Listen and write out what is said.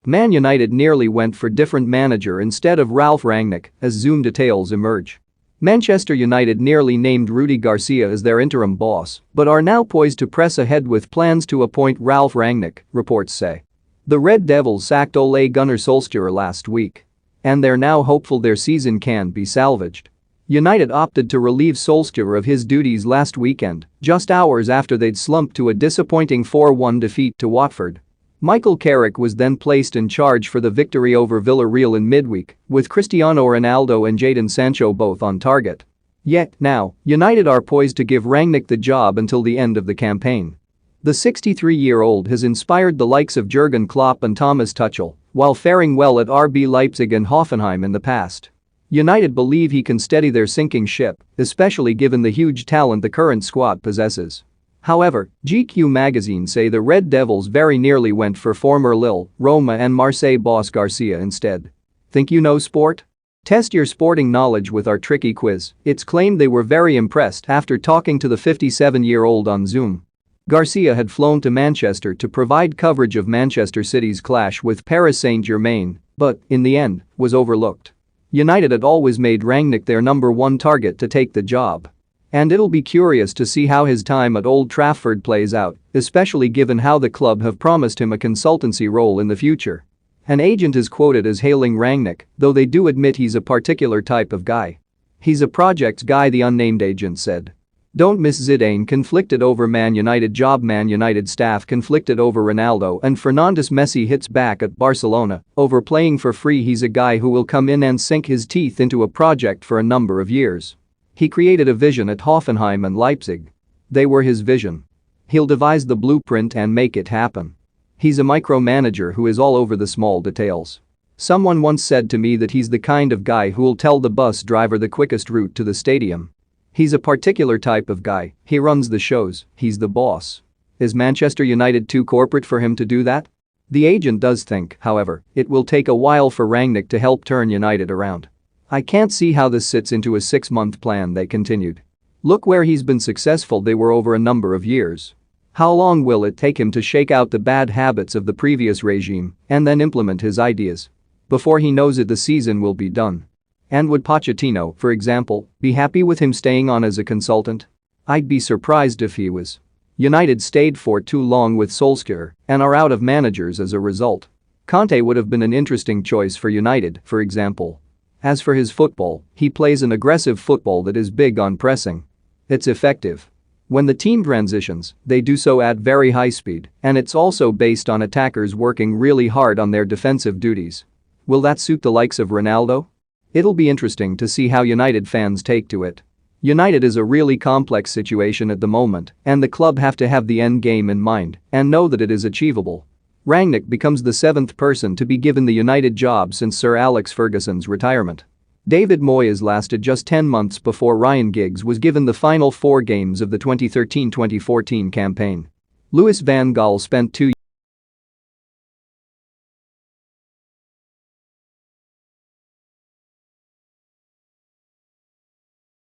Man United nearly went for different manager instead of Ralf Rangnick as Zoom details emerge. Manchester United nearly named Rudi Garcia as their interim boss but are now poised to press ahead with plans to appoint Ralf Rangnick, reports say. The Red Devils sacked Ole Gunnar Solskjaer last week. And they're now hopeful their season can be salvaged. United opted to relieve Solskjaer of his duties last weekend, just hours after they'd slumped to a disappointing 4-1 defeat to Watford. Michael Carrick was then placed in charge for the victory over Villarreal in midweek, with Cristiano Ronaldo and Jadon Sancho both on target. Yet, now, United are poised to give Rangnick the job until the end of the campaign. The 63-year-old has inspired the likes of Jurgen Klopp and Thomas Tuchel, while faring well at RB Leipzig and Hoffenheim in the past. United believe he can steady their sinking ship, especially given the huge talent the current squad possesses. However, GQ magazine say the Red Devils very nearly went for former Lille, Roma and Marseille boss Garcia instead. Think you know sport? Test your sporting knowledge with our tricky quiz. It's claimed they were very impressed after talking to the 57-year-old on Zoom. Garcia had flown to Manchester to provide coverage of Manchester City's clash with Paris Saint-Germain, but, in the end, was overlooked. United had always made Rangnick their number one target to take the job. And it'll be curious to see how his time at Old Trafford plays out, especially given how the club have promised him a consultancy role in the future. An agent is quoted as hailing Rangnick, though they do admit he's a particular type of guy. He's a project guy, the unnamed agent said. Don't miss Zidane conflicted over Man United job. Man United staff conflicted over Ronaldo, and Fernandes. Messi hits back at Barcelona over playing for free. He's a guy who will come in and sink his teeth into a project for a number of years. He created a vision at Hoffenheim and Leipzig. They were his vision. He'll devise the blueprint and make it happen. He's a micromanager who is all over the small details. Someone once said to me that he's the kind of guy who'll tell the bus driver the quickest route to the stadium. He's a particular type of guy, he runs the shows, he's the boss. Is Manchester United too corporate for him to do that? The agent does think, however, it will take a while for Rangnick to help turn United around. I can't see how this sits into a 6-month plan, they continued. Look where he's been successful. They were over a number of years. How long will it take him to shake out the bad habits of the previous regime and then implement his ideas? Before he knows it, the season will be done. And would Pochettino, for example, be happy with him staying on as a consultant? I'd be surprised if he was. United stayed for too long with Solskjaer and are out of managers as a result. Conte would have been an interesting choice for United, for example. As for his football, he plays an aggressive football that is big on pressing. It's effective. When the team transitions, they do so at very high speed, and it's also based on attackers working really hard on their defensive duties. Will that suit the likes of Ronaldo? It'll be interesting to see how United fans take to it. United is a really complex situation at the moment, and the club have to have the end game in mind and know that it is achievable. Rangnick becomes the 7th person to be given the United job since Sir Alex Ferguson's retirement. David Moyes lasted just 10 months before Ryan Giggs was given the final 4 games of the 2013-2014 campaign. Louis van Gaal spent 2